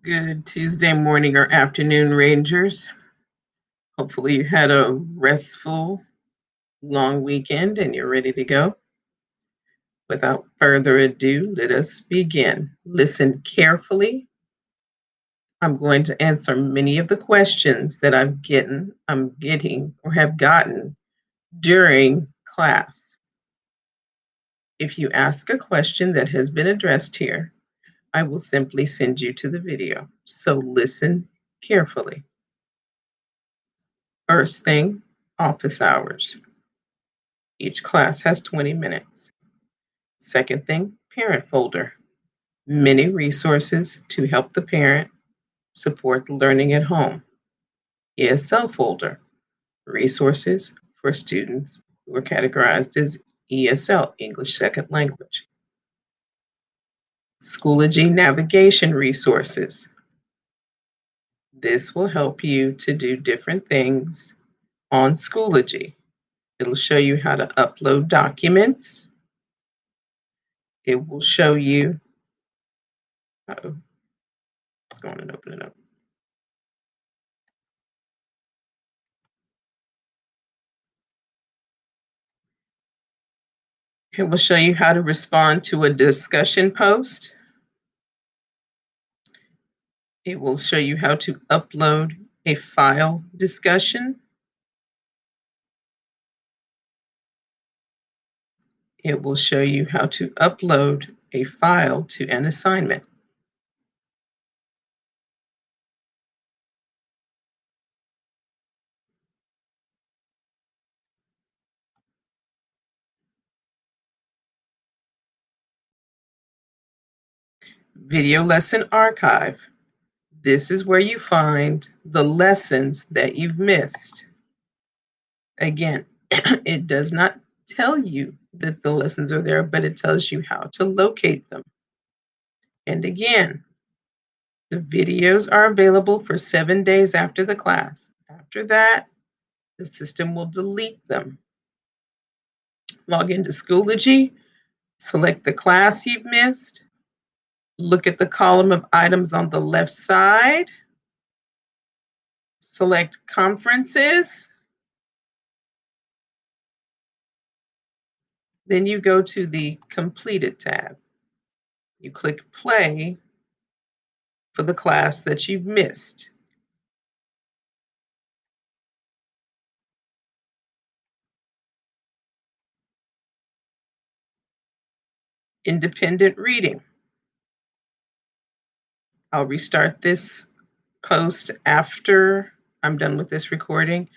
Good Tuesday morning or afternoon, Rangers. Hopefully, you had a restful, long weekend and you're ready to go. Without further ado, let us begin. Listen carefully. I'm going to answer many of the questions that I'm getting, or have gotten during class. If you ask a question that has been addressed here, I will simply send you to the video. So listen carefully. First thing, office hours. Each class has 20 minutes. Second thing, parent folder. Many resources to help the parent support learning at home. ESL folder. Resources for students who are categorized as ESL, English Second Language. Schoology navigation resources. This will help you to do different things on Schoology. It'll show you how to upload documents. It will show you, let's go on and open it up. It will show you how to respond to a discussion post. It will show you how to upload a file discussion. It will show you how to upload a file to an assignment. Video lesson archive. This is where you find the lessons that you've missed. Again, it does not tell you that the lessons are there, but it tells you how to locate them. And again, the videos are available for 7 days after the class. After that, the system will delete them. Log into Schoology, select the class you've missed, look at the column of items on the left side, select conferences, then you go to the completed tab. You click play for the class that you've missed. Independent reading. I'll restart this post after I'm done with this recording.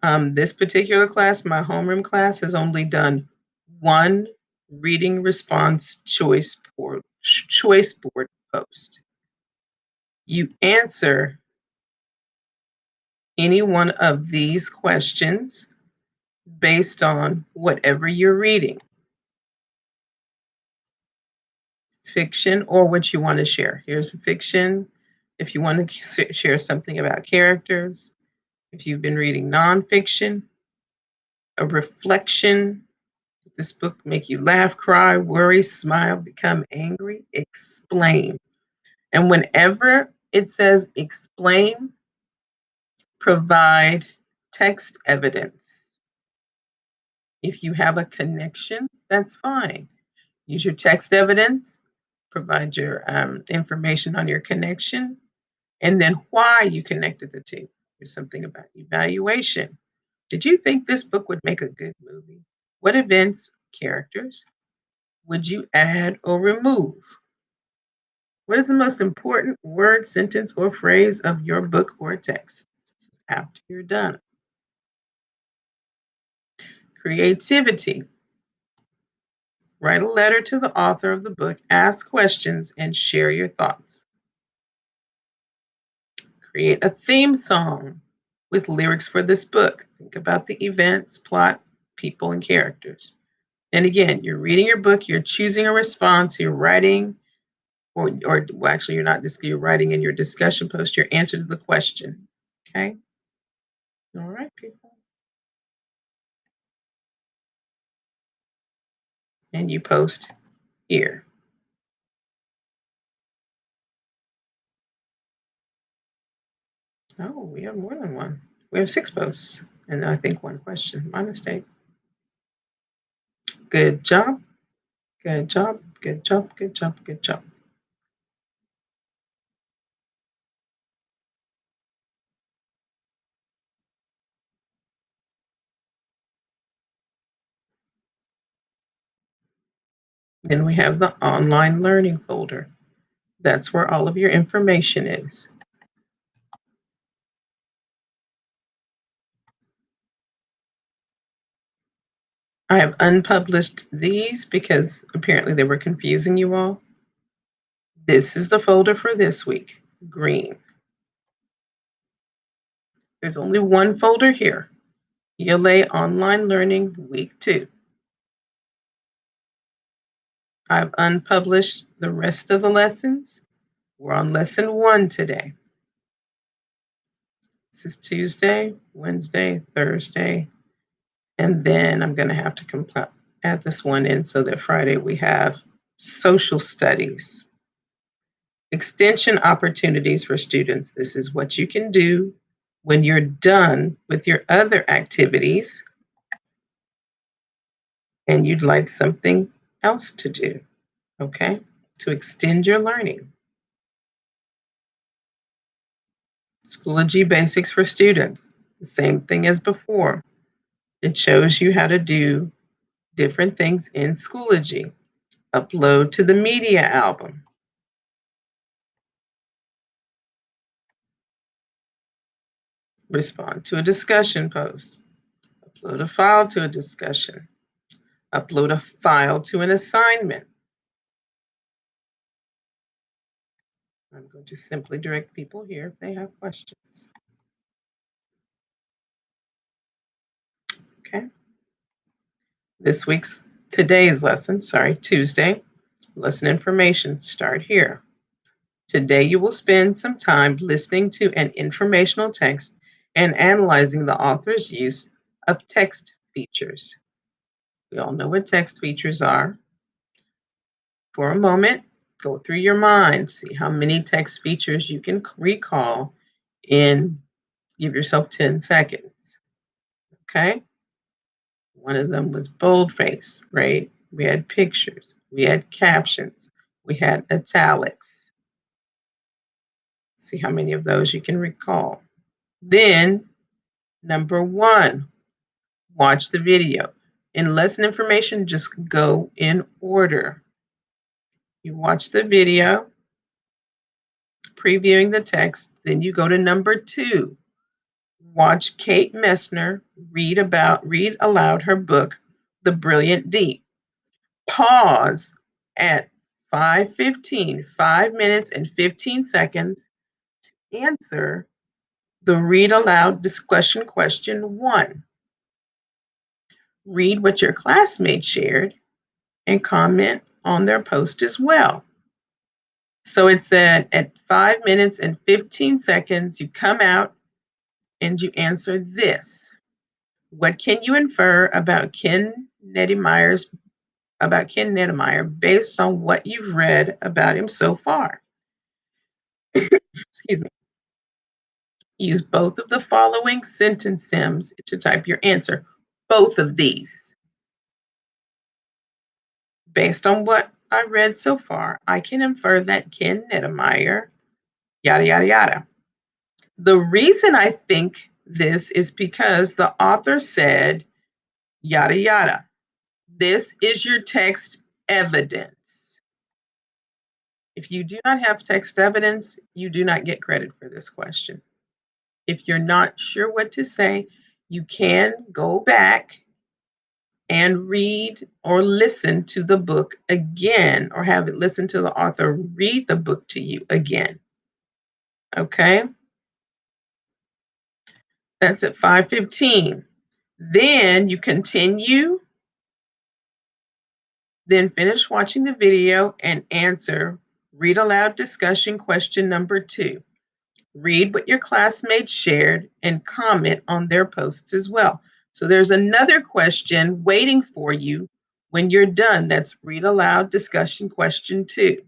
This particular class, my homeroom class, has only done one reading response choice board post. You answer any one of these questions based on whatever you're reading, fiction or what you want to share. Here's fiction. If you want to share something about characters, if you've been reading nonfiction, a reflection. Did this book make you laugh, cry, worry, smile, become angry? Explain. And whenever it says explain, provide text evidence. If you have a connection, that's fine. Use your text evidence, provide your information on your connection, and then why you connected the two. There's something about evaluation. Did you think this book would make a good movie? What events, characters would you add or remove? What is the most important word, sentence, or phrase of your book or text? After you're done. Creativity. Write a letter to the author of the book, ask questions, and share your thoughts. Create a theme song with lyrics for this book. Think about the events, plot, people, and characters. And again, you're reading your book, you're choosing a response, you're writing, or well, actually, you're writing in your discussion post your answer to the question. Okay? All right, people. And you post here. Oh, we have more than one. We have 6 posts, and I think 1 question. My mistake. Good job. Good job. Good job. Good job. Good job. Then we have the online learning folder. That's where all of your information is. I have unpublished these because apparently they were confusing you all. This is the folder for this week, green. There's only one folder here, ELA Online Learning Week 2. I've unpublished the rest of the lessons. We're on lesson 1 today. This is Tuesday, Wednesday, Thursday, and then I'm going to have to add this one in so that Friday we have social studies. Extension opportunities for students. This is what you can do when you're done with your other activities and you'd like something else to do, okay? To extend your learning. Schoology Basics for Students, the same thing as before. It shows you how to do different things in Schoology. Upload to the media album. Respond to a discussion post. Upload a file to a discussion. Upload a file to an assignment. I'm going to simply direct people here if they have questions. Okay. Today's lesson, Tuesday, lesson information, start here. Today you will spend some time listening to an informational text and analyzing the author's use of text features. We all know what text features are. For a moment, go through your mind, see how many text features you can recall in, give yourself 10 seconds. Okay? One of them was boldface, right? We had pictures, we had captions, we had italics. See how many of those you can recall. Then, number 1, watch the video. In lesson information, just go in order. You watch the video, previewing the text, then you go to number 2. Watch Kate Messner read aloud her book, The Brilliant Deep. Pause at 5:15, 5 minutes and 15 seconds to answer the read aloud discussion question 1. Read what your classmates shared and comment on their post as well. So it said at 5 minutes and 15 seconds, you come out and you answer this. What can you infer about Ken Neddemeyer based on what you've read about him so far? Excuse me. Use both of the following sentence stems to type your answer. Both of these. Based on what I read so far, I can infer that Ken Neddemeyer, yada, yada, yada. The reason I think this is because the author said, yada, yada. This is your text evidence. If you do not have text evidence, you do not get credit for this question. If you're not sure what to say, you can go back and read or listen to the book again, or have it listen to the author read the book to you again. Okay? That's at 5:15. Then you continue, then finish watching the video and answer read aloud discussion question number 2. Read what your classmates shared and comment on their posts as well. So there's another question waiting for you when you're done. That's read aloud discussion question 2.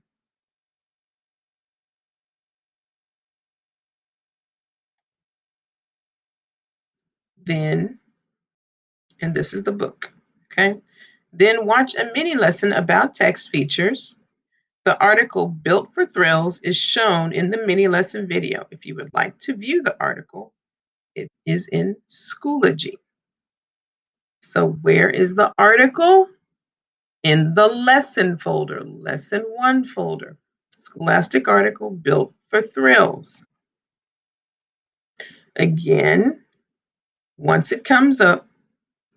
Then, and this is the book, okay? Then watch a mini lesson about text features. The article Built for Thrills is shown in the mini lesson video. If you would like to view the article, it is in Schoology. So where is the article? In the lesson folder, lesson 1 folder. Scholastic article Built for Thrills. Again, once it comes up,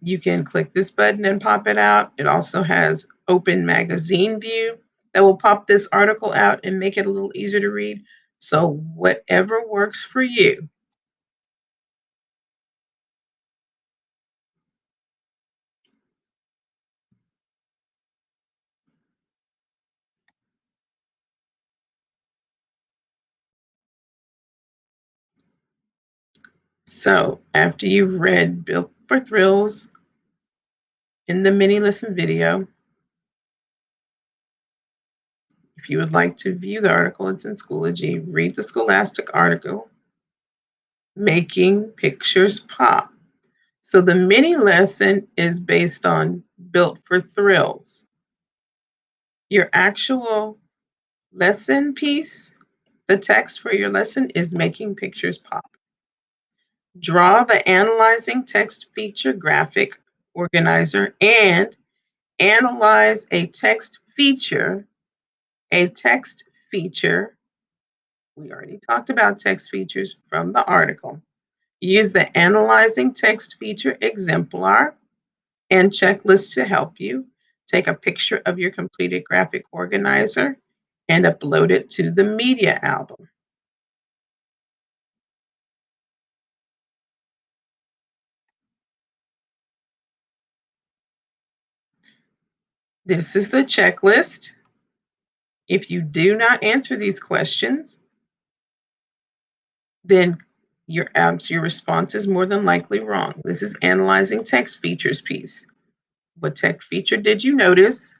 you can click this button and pop it out. It also has open magazine view that will pop this article out and make it a little easier to read. So whatever works for you. So after you've read Built for Thrills in the mini lesson video, if you would like to view the article, it's in Schoology. Read the Scholastic article, Making Pictures Pop. So the mini lesson is based on Built for Thrills. Your actual lesson piece, the text for your lesson is Making Pictures Pop. Draw the Analyzing Text Feature graphic organizer and analyze a text feature. A text feature, we already talked about text features from the article. Use the Analyzing Text Feature exemplar and checklist to help you. Take a picture of your completed graphic organizer and upload it to the media album. This is the checklist. If you do not answer these questions, then your response is more than likely wrong. This is analyzing text features piece. What text feature did you notice?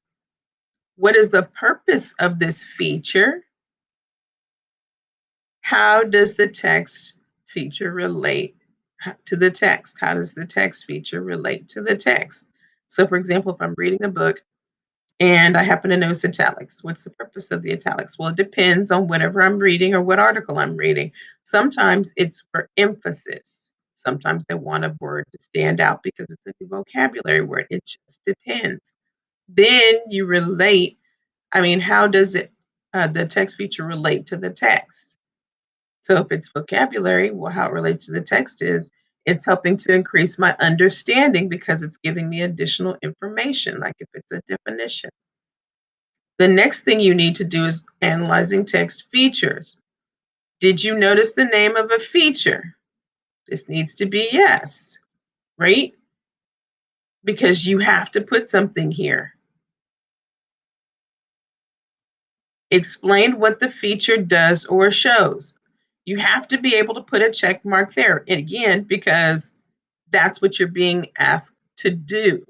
What is the purpose of this feature? How does the text feature relate to the text? How does the text feature relate to the text? So for example, if I'm reading a book and I happen to notice italics, what's the purpose of the italics? Well, it depends on whatever I'm reading or what article I'm reading. Sometimes it's for emphasis. Sometimes they want a word to stand out because it's a new vocabulary word. It just depends. Then you relate, how does the text feature relate to the text? So if it's vocabulary, well, how it relates to the text is it's helping to increase my understanding because it's giving me additional information, like if it's a definition. The next thing you need to do is analyzing text features. Did you notice the name of a feature? This needs to be yes, right? Because you have to put something here. Explain what the feature does or shows. You have to be able to put a check mark there. And again, because that's what you're being asked to do.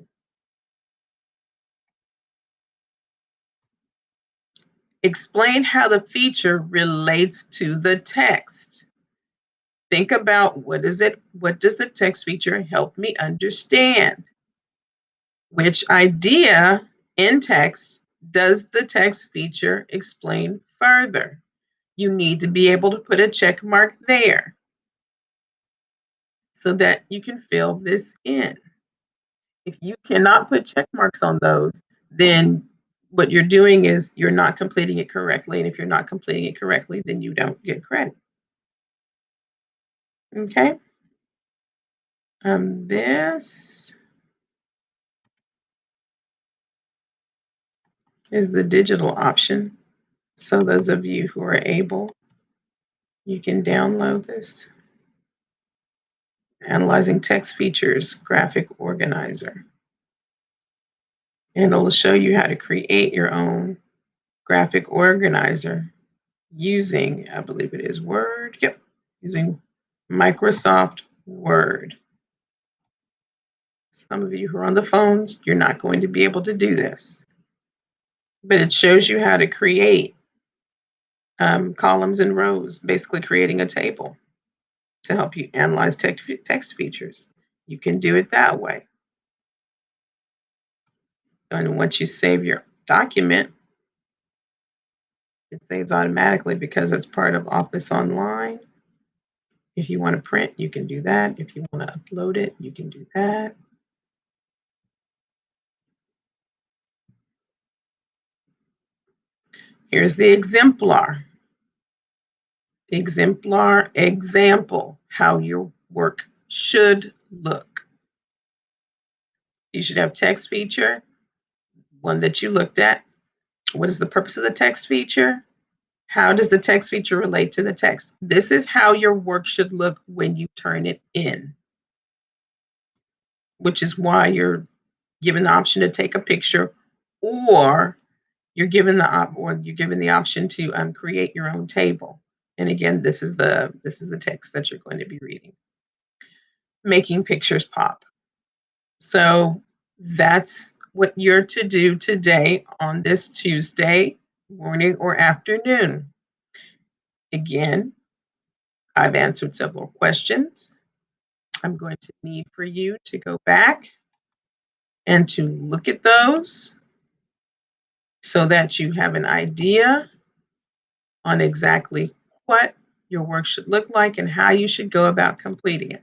Explain how the feature relates to the text. Think about what does the text feature help me understand? Which idea in text does the text feature explain further? You need to be able to put a check mark there so that you can fill this in. If you cannot put check marks on those, then what you're doing is you're not completing it correctly. And if you're not completing it correctly, then you don't get credit. Okay. This is the digital option. So those of you who are able, you can download this. Analyzing Text Features Graphic Organizer. And it'll show you how to create your own graphic organizer using, I believe it is Word. Yep, using Microsoft Word. Some of you who are on the phones, you're not going to be able to do this. But it shows you how to create columns and rows, basically creating a table to help you analyze text features. You can do it that way. And once you save your document, it saves automatically because it's part of Office Online. If you want to print, you can do that. If you want to upload it, you can do that. Here's the exemplar. The exemplar example, how your work should look. You should have text feature, one that you looked at. What is the purpose of the text feature? How does the text feature relate to the text? This is how your work should look when you turn it in, which is why you're given the option to take a picture, or you're given the option to create your own table. And again, this is the text that you're going to be reading. Making pictures pop. So that's what you're to do today on this Tuesday morning or afternoon. Again, I've answered several questions. I'm going to need for you to go back and to look at those so that you have an idea on exactly what your work should look like and how you should go about completing it.